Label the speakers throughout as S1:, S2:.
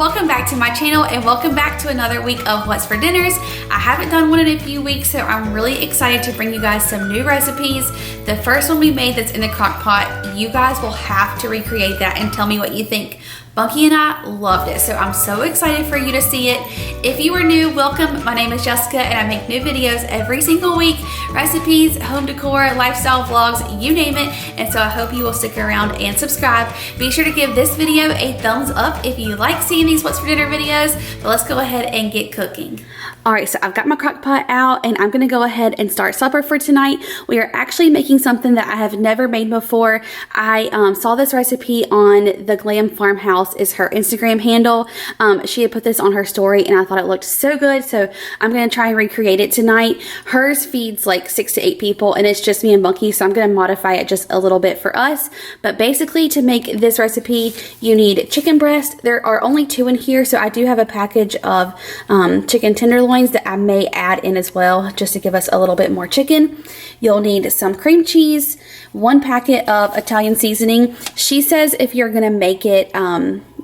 S1: welcome back to my channel and welcome back to another week of What's for Dinners. I haven't done one in a few weeks, so I'm really excited to bring you guys some new recipes. The first one we made that's in the crock pot, you guys will have to recreate that and tell me what you think. Bunky and I loved it, so I'm so excited for you to see it. If you are new, welcome. My name is Jessica and I make new videos every single week. Recipes, home decor, lifestyle vlogs, you name it. And so I hope you will stick around and subscribe. Be sure to give this video a thumbs up if you like seeing these What's for Dinner videos. But let's go ahead and get cooking. All right, so I've got my crock pot out and I'm gonna go ahead and start supper for tonight. We are actually making something that I have never made before. I saw this recipe on the Glam Farmhouse is her Instagram handle. She had put this on her story and I thought it looked so good, so I'm gonna try and recreate it tonight. Hers feeds like 6 to 8 people and it's just me and Bunky, so I'm gonna modify it just a little bit for us. But basically, to make this recipe, you need chicken breast. There are only 2 in here, so I do have a package of chicken tenderloins that I may add in as well, just to give us a little bit more chicken. You'll need some cream cheese, 1 packet of Italian seasoning. She says if you're gonna make it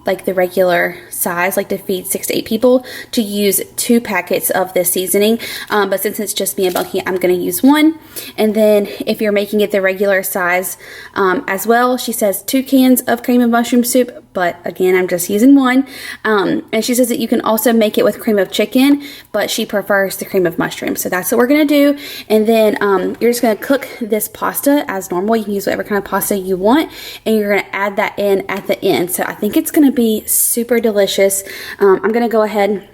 S1: like the regular size, like to feed 6 to 8 people, to use 2 packets of this seasoning. But since it's just me and Bunky, I'm gonna use 1. And then if you're making it the regular size as well, she says 2 cans of cream of mushroom soup, but again, I'm just using 1. And she says that you can also make it with cream of chicken, but she prefers the cream of mushroom. So that's what we're gonna do. And then you're just gonna cook this pasta as normal. You can use whatever kind of pasta you want, and you're gonna add that in at the end. So I think it's gonna be super delicious. I'm gonna go ahead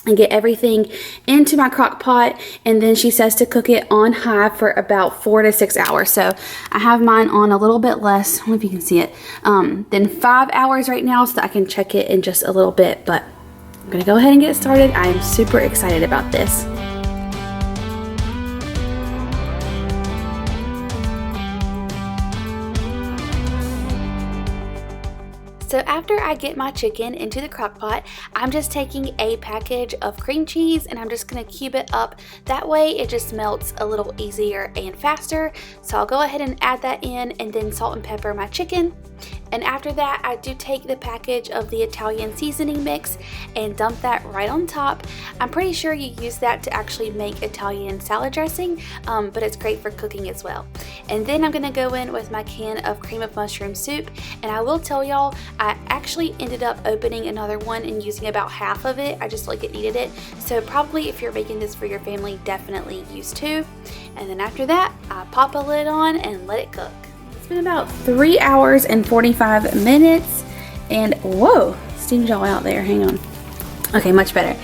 S1: and get everything into my crock pot, and then she says to cook it on high for about 4 to 6 hours. So I have mine on a little bit less, I don't know if you can see it, than 5 hours right now, so that I can check it in just a little bit. But I'm gonna go ahead and get started. I am super excited about this. So after I get my chicken into the crock pot, I'm just taking a package of cream cheese and I'm just gonna cube it up. That way it just melts a little easier and faster. So I'll go ahead and add that in, and then salt and pepper my chicken. And after that, I do take the package of the Italian seasoning mix and dump that right on top. I'm pretty sure you use that to actually make Italian salad dressing, but it's great for cooking as well. And then I'm gonna go in with my can of cream of mushroom soup. And I will tell y'all, I actually ended up opening another one and using about half of it. I just felt like it needed it. So probably if you're making this for your family, definitely use 2. And then after that, I pop a lid on and let it cook. It's been about 3 hours and 45 minutes, and whoa, steam all out there, hang on. Okay, much better.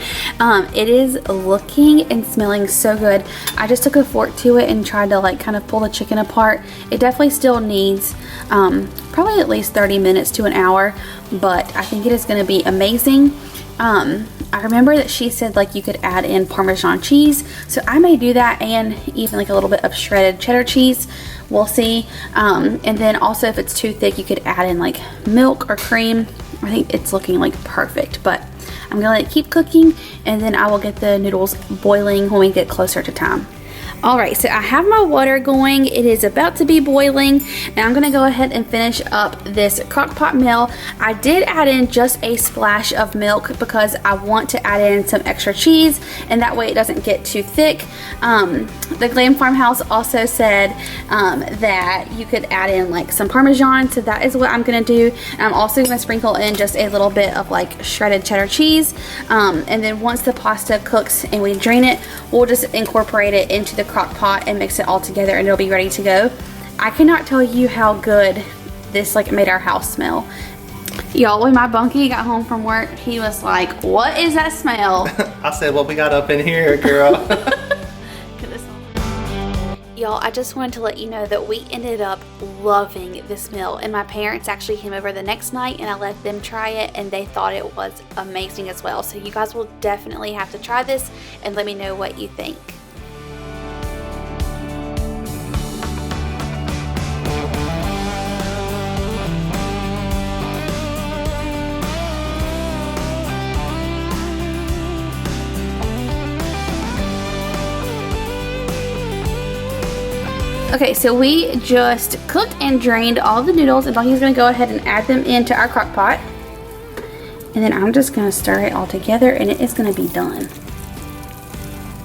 S1: It is looking and smelling so good. I just took a fork to it and tried to like kind of pull the chicken apart. It definitely still needs probably at least 30 minutes to an hour, but I think it is gonna be amazing. I remember that she said like you could add in Parmesan cheese, so I may do that, and even like a little bit of shredded cheddar cheese. We'll see. And then also if it's too thick, you could add in like milk or cream. I think it's looking like perfect, but I'm gonna let it keep cooking, and then I will get the noodles boiling when we get closer to time. Alright, so I have my water going. It is about to be boiling, and I'm gonna go ahead and finish up this crock pot meal. I did add in just a splash of milk because I want to add in some extra cheese, and that way it doesn't get too thick. The Glam Farmhouse also said that you could add in like some Parmesan, so that is what I'm gonna do. And I'm also gonna sprinkle in just a little bit of like shredded cheddar cheese, and then once the pasta cooks and we drain it, we'll just incorporate it into the crock pot and mix it all together, and it'll be ready to go. I cannot tell you how good this like made our house smell. Y'all, when my Bunky got home from work, he was like, what is that smell?
S2: I said, what we got up in here, girl?
S1: Y'all, I just wanted to let you know that we ended up loving this meal, and my parents actually came over the next night and I let them try it, and they thought it was amazing as well. So you guys will definitely have to try this and let me know what you think. Okay, so we just cooked and drained all the noodles, and Bunky's gonna go ahead and add them into our crock pot. And then I'm just gonna stir it all together and it is gonna be done.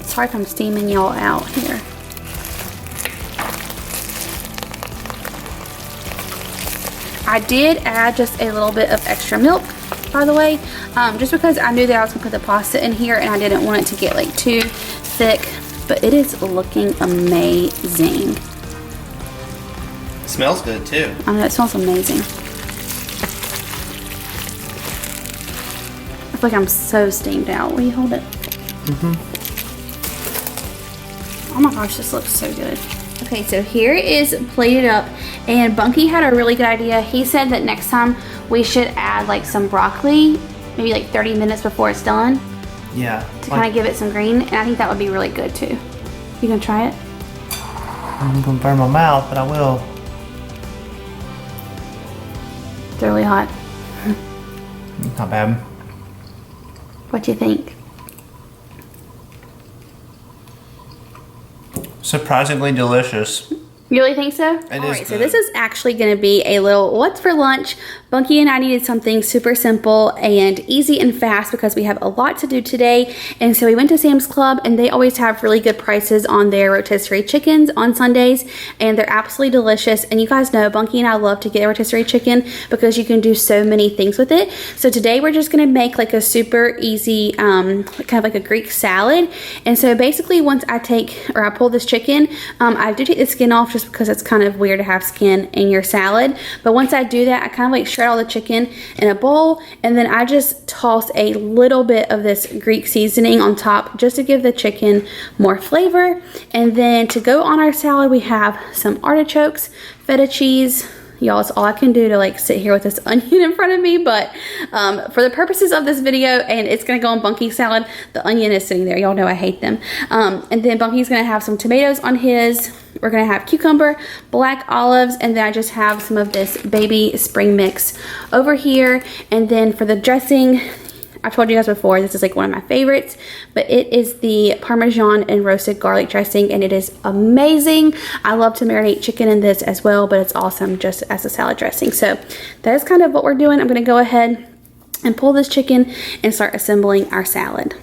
S1: Sorry if I'm steaming y'all out here. I did add just a little bit of extra milk, by the way, just because I knew that I was gonna put the pasta in here and I didn't want it to get like too thick, but it is looking amazing.
S2: Smells good too.
S1: I know, it smells amazing. I feel like I'm so steamed out. Will you hold it? Oh my gosh, this looks so good. Okay, so here it is plated up, and Bunky had a really good idea. He said that next time we should add like some broccoli, maybe like 30 minutes before it's done.
S2: Yeah.
S1: To kind of give it some green, and I think that would be really good too. You gonna try it?
S2: I'm gonna burn my mouth, but I will.
S1: It's really hot.
S2: Not bad.
S1: What do you think?
S2: Surprisingly delicious.
S1: You really think so?
S2: It is
S1: Alright, so
S2: good.
S1: this is actually going to be a little what's for lunch. Bunky and I needed something super simple and easy and fast because we have a lot to do today. And so we went to Sam's Club, and they always have really good prices on their rotisserie chickens on Sundays, and they're absolutely delicious. And you guys know Bunky and I love to get rotisserie chicken because you can do so many things with it. So today we're just going to make like a super easy kind of like a Greek salad. And so basically once I pull this chicken, I do take the skin off just because it's kind of weird to have skin in your salad. But once I do that, I kind of like shred all the chicken in a bowl, and then I just toss a little bit of this Greek seasoning on top just to give the chicken more flavor. And then to go on our salad, we have some artichokes, feta cheese. Y'all, it's all I can do to like sit here with this onion in front of me, but for the purposes of this video, and it's gonna go on Bunky's salad, the onion is sitting there. Y'all know I hate them. And then Bunky's gonna have some tomatoes on his. We're gonna have cucumber, black olives, and then I just have some of this baby spring mix over here. And then for the dressing, I told you guys before, this is like one of my favorites, but it is the Parmesan and roasted garlic dressing, and it is amazing. I love to marinate chicken in this as well, but it's awesome just as a salad dressing. So that is kind of what we're doing. I'm gonna go ahead and pull this chicken and start assembling our salad.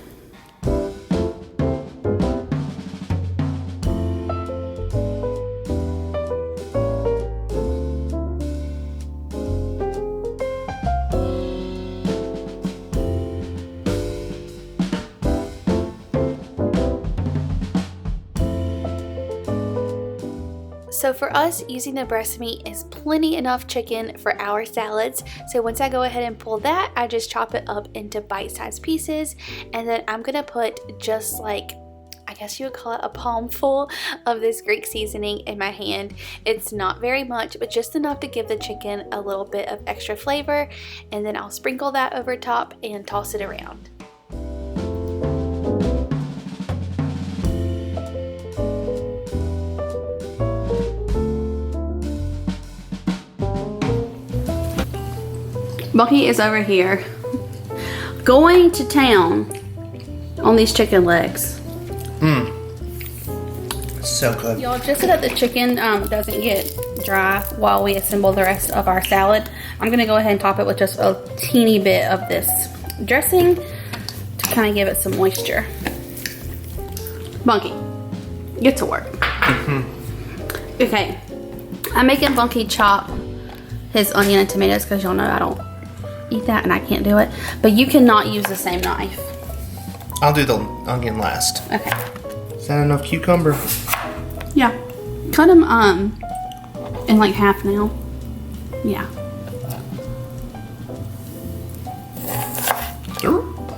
S1: So for us, using the breast meat is plenty enough chicken for our salads. So once I go ahead and pull that, I just chop it up into bite-sized pieces, and then I'm gonna put just like, I guess you would call it a palmful of this Greek seasoning in my hand. It's not very much, but just enough to give the chicken a little bit of extra flavor, and then I'll sprinkle that over top and toss it around. Bunky is over here going to town on these chicken legs.
S2: So good.
S1: Y'all, just so that the chicken doesn't get dry while we assemble the rest of our salad, I'm gonna go ahead and top it with just a teeny bit of this dressing to kind of give it some moisture. Bunky, get to work. Okay, I'm making Bunky chop his onion and tomatoes because y'all know I don't eat that and I can't do it, but you cannot use the same knife.
S2: I'll do the onion last.
S1: Okay.
S2: Is that enough cucumber?
S1: Yeah. Cut them in like half now. Yeah.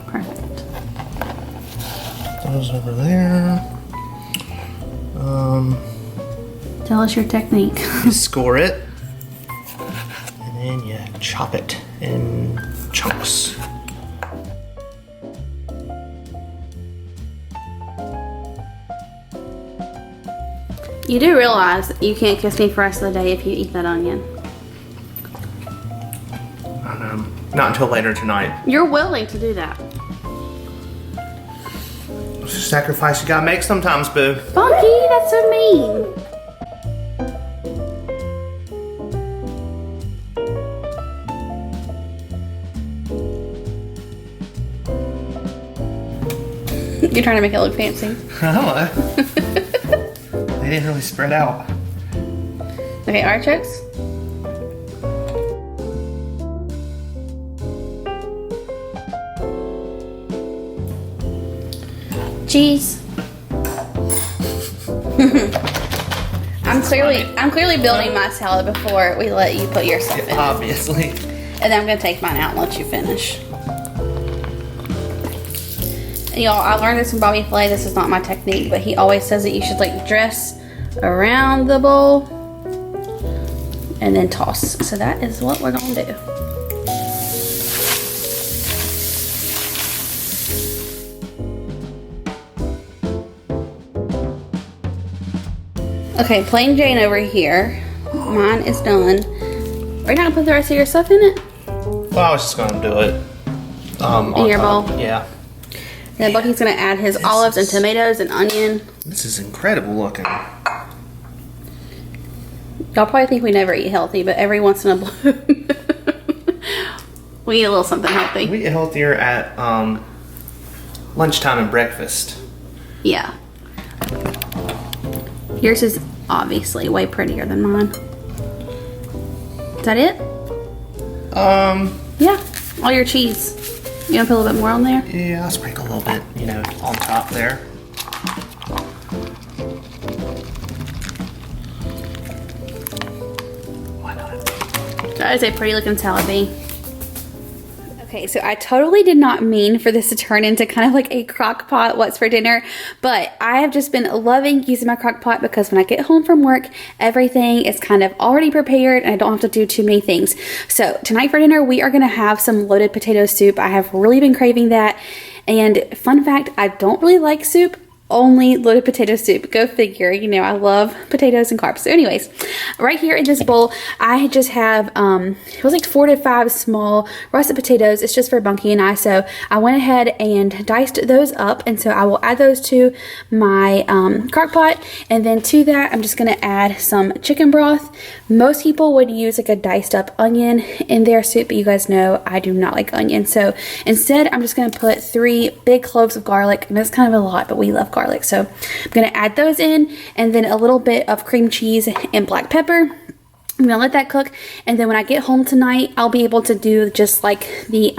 S1: Perfect.
S2: Those over there.
S1: Tell us your technique.
S2: You score it, and then you chop it in chunks.
S1: You do realize that you can't kiss me for the rest of the day if you eat that onion.
S2: Not until later tonight.
S1: You're willing to do that.
S2: It's a sacrifice you gotta make sometimes, boo.
S1: Bunky, that's so mean. You're trying to make it look fancy.
S2: Oh, they didn't really spread out.
S1: Okay, artichokes. Cheese. I'm clearly building my salad before we let you put your stuff in.
S2: Obviously.
S1: And then I'm gonna take mine out and let you finish. And y'all, I learned this from Bobby Flay. This is not my technique, but he always says that you should like dress around the bowl and then toss. So that is what we're gonna do. Okay, plain Jane over here. Mine is done. Are you not gonna put the rest of your stuff in it?
S2: Well, I was just gonna do it.
S1: In your bowl?
S2: Yeah.
S1: And then Bucky's gonna add his olives and tomatoes and onion.
S2: This is incredible looking.
S1: Y'all probably think we never eat healthy, but every once in a blue, we eat a little something healthy.
S2: We eat healthier at lunchtime and breakfast.
S1: Yeah. Yours is obviously way prettier than mine. Is that it? Yeah. All your cheese. You want to put a little bit more on there?
S2: Yeah, I'll sprinkle a little bit, you know, on top there. Why not?
S1: That is a pretty looking salad, bee. Okay, so I totally did not mean for this to turn into kind of like a crock pot what's for dinner, but I have just been loving using my crock pot because when I get home from work, everything is kind of already prepared and I don't have to do too many things. So tonight for dinner, we are going to have some loaded potato soup. I have really been craving that. And fun fact, I don't really like soup, only loaded potato soup. Go figure. You know, I love potatoes and carbs. So anyways, right here in this bowl, I just have, it was like 4 to 5 small russet potatoes. It's just for Bunky and I. So I went ahead and diced those up. And so I will add those to my crock pot. And then to that, I'm just going to add some chicken broth. Most people would use like a diced up onion in their soup, but you guys know I do not like onion. So instead, I'm just going to put 3 big cloves of garlic. And that's kind of a lot, but we love garlic. So I'm going to add those in and then a little bit of cream cheese and black pepper. I'm going to let that cook, and then when I get home tonight, I'll be able to do just like the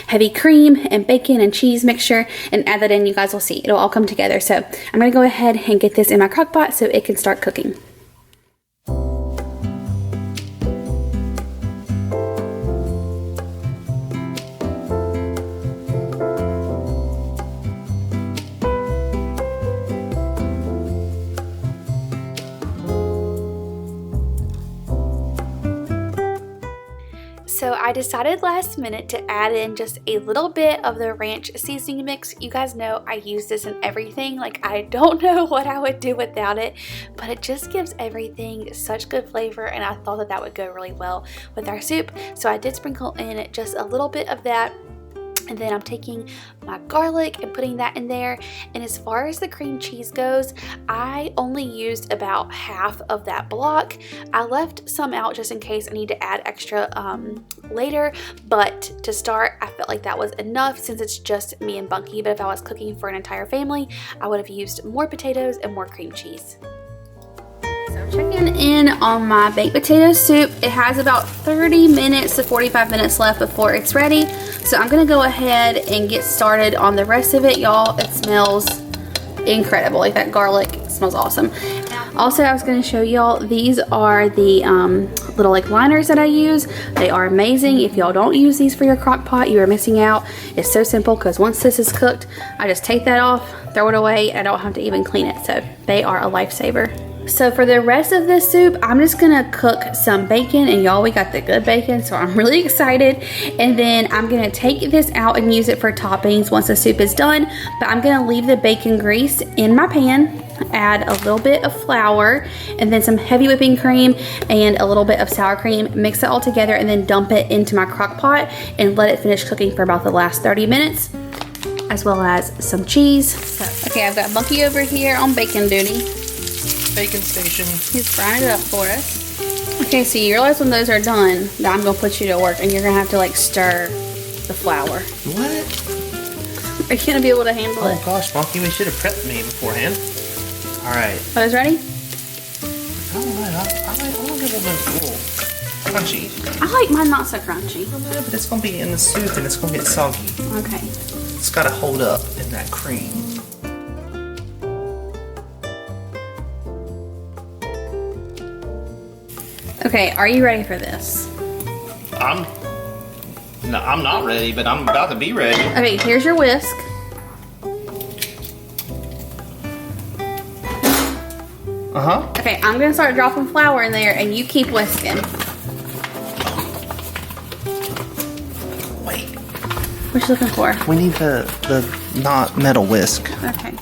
S1: heavy cream and bacon and cheese mixture and add that in. You guys will see. It'll all come together. So I'm going to go ahead and get this in my crock pot so it can start cooking. So I decided last minute to add in just a little bit of the ranch seasoning mix. You guys know I use this in everything. Like, I don't know what I would do without it, but it just gives everything such good flavor, and I thought that that would go really well with our soup. So I did sprinkle in just a little bit of that. And then I'm taking my garlic and putting that in there. And as far as the cream cheese goes, I only used about half of that block. I left some out just in case I need to add extra later. But to start, I felt like that was enough since it's just me and Bunky. But if I was cooking for an entire family, I would have used more potatoes and more cream cheese. So checking in on my baked potato soup. It has about 30 minutes to 45 minutes left before it's ready. So I'm going to go ahead and get started on the rest of it. Y'all, it smells incredible. Like, that garlic smells awesome. Also, I was going to show y'all, these are the little like liners that I use. They are amazing. If y'all don't use these for your crock pot, you are missing out. It's so simple because once this is cooked, I just take that off, throw it away, and I don't have to even clean it. So they are a lifesaver. So for the rest of this soup, I'm just gonna cook some bacon, and y'all, we got the good bacon, so I'm really excited. And then I'm gonna take this out and use it for toppings once the soup is done. But I'm gonna leave the bacon grease in my pan, add a little bit of flour, and then some heavy whipping cream and a little bit of sour cream. Mix it all together and then dump it into my crock pot and let it finish cooking for about the last 30 minutes, as well as some cheese. So, okay, I've got Bunky over here on bacon duty.
S2: Bacon station.
S1: He's frying it up for us. Okay, so you realize when those are done that I'm gonna put you to work and you're gonna have to like stir the flour.
S2: What?
S1: Are you gonna be able to handle it?
S2: Oh gosh, Monkey, we should have prepped me beforehand. All right.
S1: Are those ready?
S2: I want to get a little bit crunchy.
S1: I like mine not so crunchy.
S2: But it's gonna be in the soup and it's gonna get soggy.
S1: Okay.
S2: It's gotta hold up in that cream.
S1: Okay, are you ready for this?
S2: I'm not ready, but I'm about to be ready.
S1: Okay, here's your whisk.
S2: Uh-huh.
S1: Okay, I'm gonna start dropping flour in there and you keep whisking.
S2: Wait.
S1: What you looking for?
S2: We need the not metal whisk.
S1: Okay.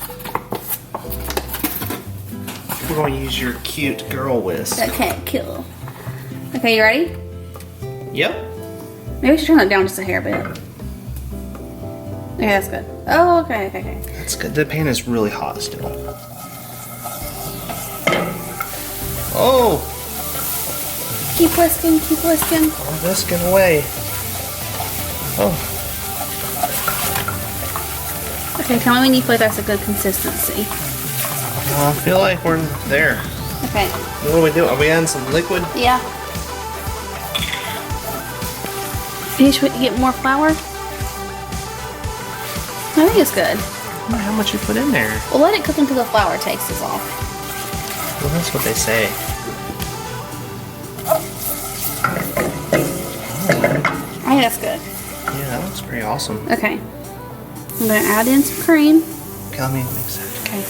S2: We're gonna use your cute girl whisk.
S1: Okay, cool. Okay, you ready?
S2: Yep.
S1: Maybe we should turn that down just a hair bit. Okay, that's good. Oh, okay.
S2: That's good. The pan is really hot still. Oh!
S1: Keep whisking, keep whisking.
S2: I'm whisking away. Oh.
S1: Okay, tell me when you feel like that's a good consistency.
S2: I feel like we're there.
S1: Okay.
S2: What do we do? Are we adding some liquid?
S1: Yeah. You should get more flour? I think it's good.
S2: I wonder how much you put in there.
S1: Well, let it cook until the flour taste is off.
S2: Well, that's what they say.
S1: I think that's good.
S2: Yeah, that looks pretty awesome.
S1: Okay. I'm gonna add in some cream.
S2: Okay, let me mix that.
S1: Okay.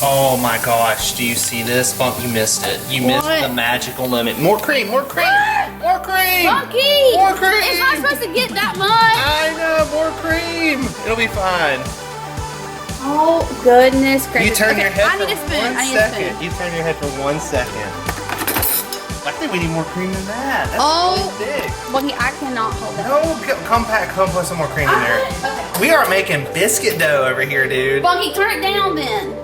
S2: Oh my gosh, do you see this? Bunk, you missed it. You missed the magical moment. More cream, more cream, more cream!
S1: Monkey!
S2: More cream!
S1: It's not supposed to get that much!
S2: I know, more cream! It'll be fine.
S1: Oh, goodness gracious.
S2: You turn your head
S1: I
S2: for
S1: need a spoon.
S2: 1
S1: I need a
S2: second.
S1: spoon.
S2: You turn your head for 1 second. I think we need more cream than that. That's really big.
S1: Monkey, I cannot hold that.
S2: No, come put some more cream in there.
S1: Okay.
S2: We are making biscuit dough over here, dude.
S1: Monkey, turn it down then.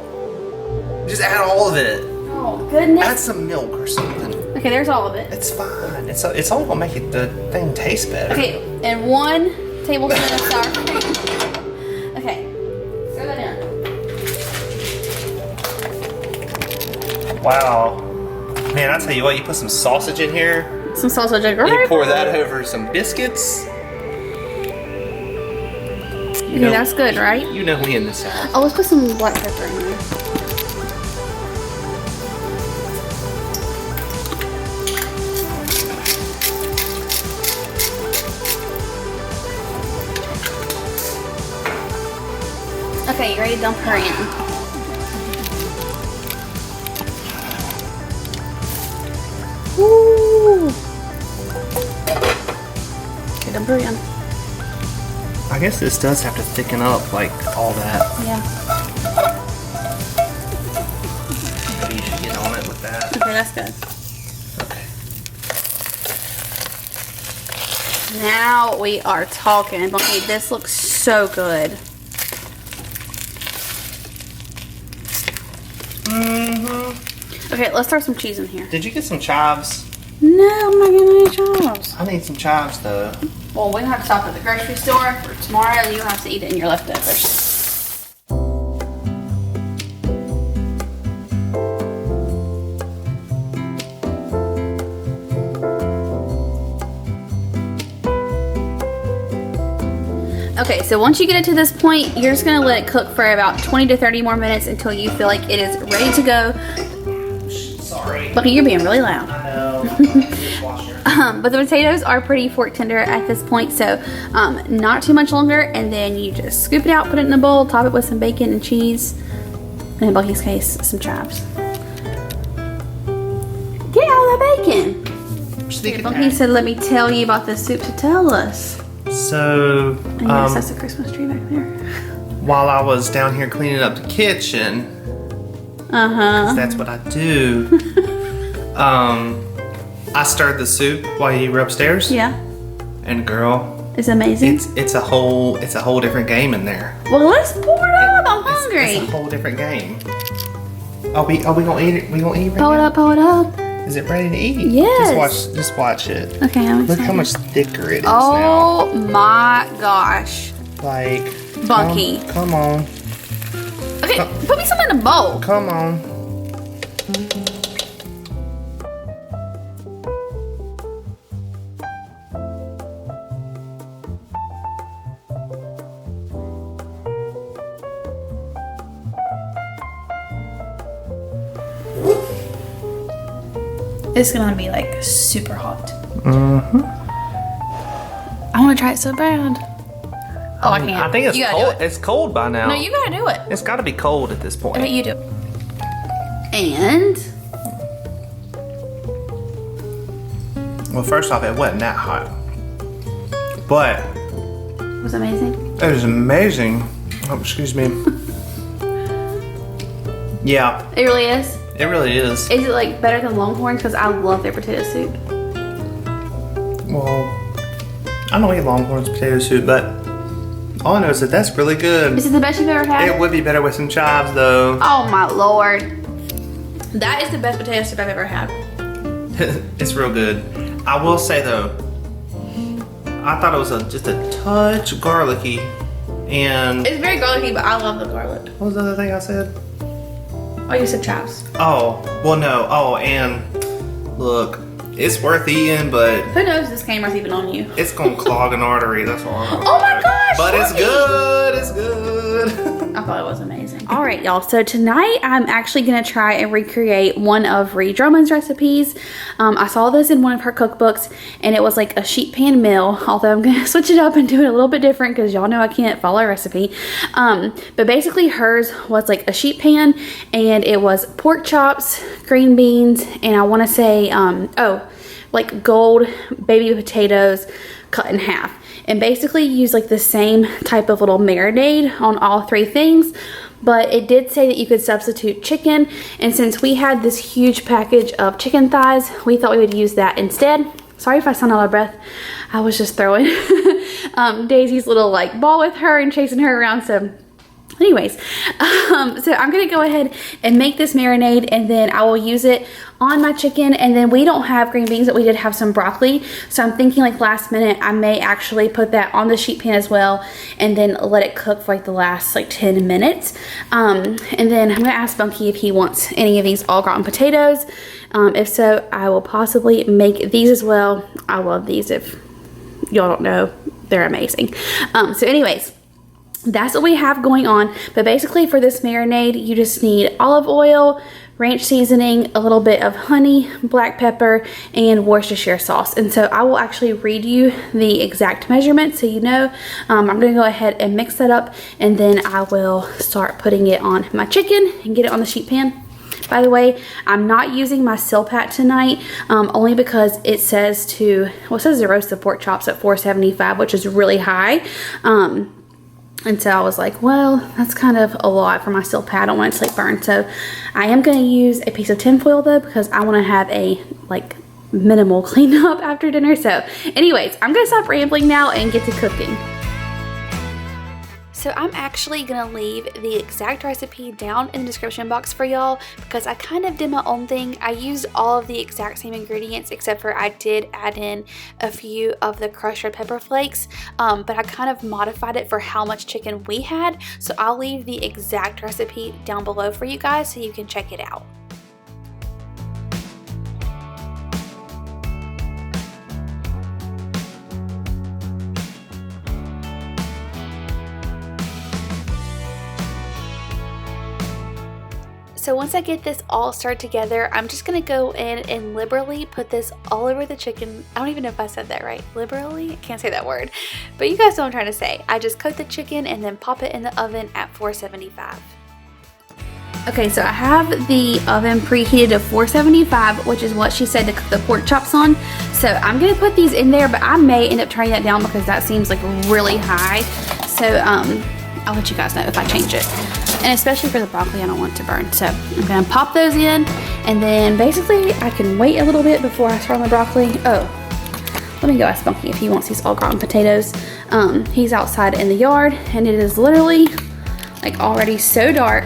S2: Just add all of it.
S1: Oh, goodness.
S2: Add some milk or something.
S1: Okay, there's all of it.
S2: It's fine. It's only gonna make the thing taste better.
S1: Okay, and 1 tablespoon of sour cream. Okay, throw that in.
S2: Wow. Man, I tell you what, you put some sausage in here.
S1: Some sausage and
S2: You pour that over some biscuits.
S1: Okay, that's good, right?
S2: You know we in the South.
S1: Oh, let's put some black pepper in there. Okay, you ready to dump her in? Woo! Okay, dump her in.
S2: I guess this does have to thicken up like all that.
S1: Yeah.
S2: Maybe you should get on it with that.
S1: Okay, that's good.
S2: Okay.
S1: Now we are talking. Okay, this looks so good. Okay, let's throw some cheese in here.
S2: Did you get some chives?
S1: No, I'm not getting any chives.
S2: I need some chives though.
S1: Well, we have to stop at the grocery store for tomorrow. You have to eat it in your leftovers. Okay, so once you get it to this point, you're just gonna let it cook for about 20 to 30 more minutes until you feel like it is ready to go.
S2: Sorry.
S1: Look, you're being really loud.
S2: I know.
S1: But the potatoes are pretty fork tender at this point, so not too much longer. And then you just scoop it out, put it in a bowl, top it with some bacon and cheese, and in Bucky's case, some chives. Get out of that bacon! Bucky said, "Let me tell you about the soup to tell us."
S2: So,
S1: And yes, that's a Christmas tree back there.
S2: while I was down here cleaning up the kitchen, 'cause that's what I do, I stirred the soup while you were upstairs.
S1: Yeah,
S2: And girl,
S1: it's amazing.
S2: it's a whole different game in there.
S1: Well, let's pour it up. I'm hungry.
S2: It's a whole different game. Are we gonna eat it? We gonna eat it right
S1: Pull it
S2: now?
S1: up, pull it up.
S2: Is it ready to eat?
S1: Yes.
S2: Just watch it.
S1: Okay, I'm
S2: Look
S1: excited.
S2: how much thicker it is now.
S1: Oh my gosh.
S2: Like,
S1: Bunky.
S2: Come on.
S1: Okay, put me some in a bowl.
S2: Come on.
S1: It's gonna be like super hot.
S2: Mm-hmm.
S1: I wanna try it so bad. Oh, I can't.
S2: I think it's
S1: You gotta
S2: cold.
S1: do it.
S2: It's cold by now.
S1: No, you gotta do it.
S2: It's got to be cold at this point.
S1: Okay, you do it. And
S2: Well, first off, it wasn't that hot, but
S1: it was amazing.
S2: it was amazing. Oh, excuse me. Yeah,
S1: It really is.
S2: it really is.
S1: Is it like better than Longhorns? Because I love their potato soup.
S2: Well, I don't eat Longhorns potato soup, but all I know is that that's really good.
S1: Is it the best you've ever had?
S2: It would be better with some chives, though.
S1: Oh my lord. That is the best potato soup I've ever had.
S2: It's real good. I will say though, I thought it was just a touch garlicky, and
S1: It's very garlicky, but I love the garlic.
S2: what was the other thing I said?
S1: Oh, you said chives.
S2: Oh, well, no. Oh, and look, it's worth eating, but
S1: Who knows this camera's even on you?
S2: it's gonna clog an artery. That's all. I'm
S1: Oh my gosh!
S2: But it's
S1: look.
S2: good. It's good.
S1: I thought it was amazing. All right, y'all. So tonight I'm actually gonna try and recreate one of Ree Drummond's recipes. I saw this in one of her cookbooks, and it was like a sheet pan meal. Although I'm gonna switch it up and do it a little bit different because y'all know I can't follow a recipe. But basically hers was like a sheet pan, and it was pork chops, green beans, and I want to say like gold baby potatoes cut in half. And basically use like the same type of little marinade on all three things, but it did say that you could substitute chicken, and since we had this huge package of chicken thighs, we thought we would use that instead. Sorry if I sound out of breath. I was just throwing Daisy's little like ball with her and chasing her around. So anyways, so I'm gonna go ahead and make this marinade, and then I will use it on my chicken. And then we don't have green beans, but we did have some broccoli, so I'm thinking like last minute I may actually put that on the sheet pan as well, and then let it cook for like the last like 10 minutes. And then I'm gonna ask Bunky if he wants any of these au gratin potatoes. If so, I will possibly make these as well. I love these. If y'all don't know, they're amazing. So anyways, that's what we have going on. But basically for this marinade, you just need olive oil, ranch seasoning, a little bit of honey, black pepper, and Worcestershire sauce. And so I will actually read you the exact measurements so you know. I'm gonna go ahead and mix that up, and then I will start putting it on my chicken and get it on the sheet pan. By the way, I'm not using my Silpat tonight, only because it says it says to roast the pork chops at 475, which is really high. And so I was like, well, that's kind of a lot for my steel pad. I don't want it to like burn. So I am going to use a piece of tin foil though, because I want to have a like minimal cleanup after dinner. So anyways, I'm going to stop rambling now and get to cooking. So I'm actually gonna leave the exact recipe down in the description box for y'all, because I kind of did my own thing. I used all of the exact same ingredients, except for I did add in a few of the crushed red pepper flakes, but I kind of modified it for how much chicken we had. So I'll leave the exact recipe down below for you guys so you can check it out. So once I get this all started together, I'm just gonna go in and liberally put this all over the chicken. I don't even know if I said that right. Liberally? I can't say that word. But you guys know what I'm trying to say. I just coat the chicken and then pop it in the oven at 475. Okay, so I have the oven preheated to 475, which is what she said to cook the pork chops on. So I'm gonna put these in there, but I may end up turning that down because that seems like really high. So I'll let you guys know if I change it. And especially for the broccoli, I don't want it to burn. So I'm gonna pop those in, and then basically I can wait a little bit before I start on the broccoli. Oh, let me go ask Bunky if he wants these au gratin potatoes. He's outside in the yard, and it is literally like already so dark.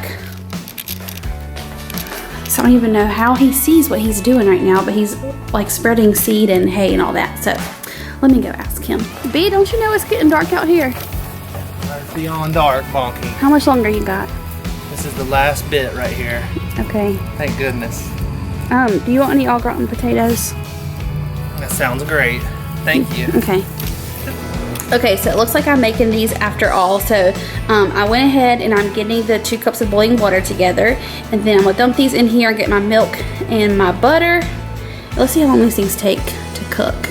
S1: So I don't even know how he sees what he's doing right now, but he's like spreading seed and hay and all that. So let me go ask him. B, don't you know it's getting dark out here?
S2: It's beyond dark, Bonky.
S1: How much longer you got?
S2: This is the last bit right here.
S1: Okay.
S2: Thank goodness.
S1: Do you want any au gratin potatoes?
S2: That sounds great. Thank you.
S1: Okay. Okay, so it looks like I'm making these after all. So I went ahead and I'm getting the 2 cups of boiling water together. And then I'm gonna dump these in here and get my milk and my butter. Let's see how long these things take to cook.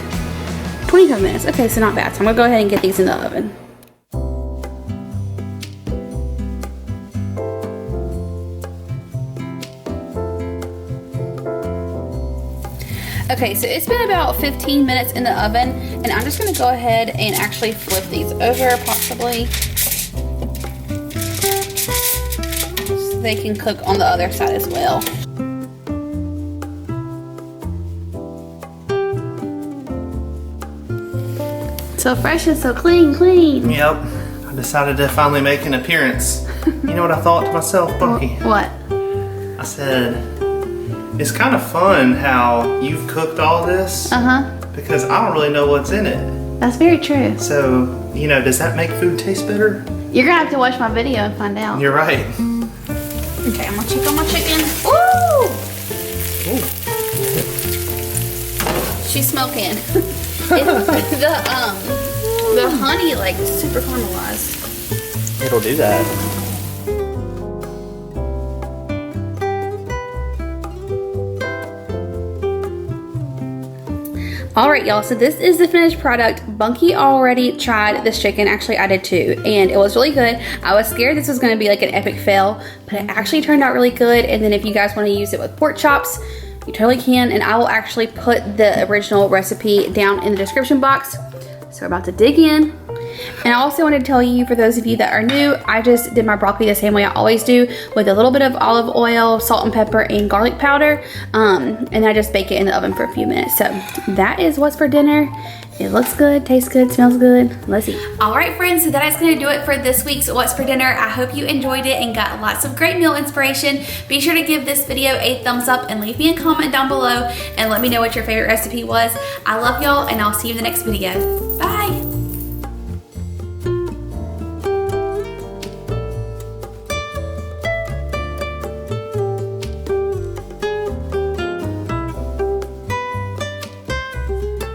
S1: 25 minutes. Okay, so not bad. So I'm gonna go ahead and get these in the oven. Okay, so it's been about 15 minutes in the oven, and I'm just gonna go ahead and actually flip these over, possibly, so they can cook on the other side as well. So fresh and so clean.
S2: Yep. I decided to finally make an appearance. You know what I thought to myself, Bunky?
S1: What?
S2: I said, it's kind of fun how you've cooked all this. Because I don't really know what's in it.
S1: That's very true.
S2: So, you know, does that make food taste better?
S1: You're gonna have to watch my video and find out.
S2: You're right.
S1: Okay, I'm gonna check on my chicken. Ooh!
S2: Ooh.
S1: She's smoking. The honey like super caramelized.
S2: It'll do that.
S1: Alright y'all, so this is the finished product. Bunky already tried this chicken, actually I did too, and it was really good. I was scared this was going to be like an epic fail, but it actually turned out really good. And then if you guys want to use it with pork chops, you totally can, and I will actually put the original recipe down in the description box. So we're about to dig in. And I also wanted to tell you, for those of you that are new, I just did my broccoli the same way I always do, with a little bit of olive oil, salt and pepper, and garlic powder. And I just bake it in the oven for a few minutes. So that is what's for dinner. It looks good, tastes good, smells good. Let's eat. All right, friends, so that is going to do it for this week's What's for Dinner. I hope you enjoyed it and got lots of great meal inspiration. Be sure to give this video a thumbs up and leave me a comment down below and let me know what your favorite recipe was. I love y'all, and I'll see you in the next video. Bye.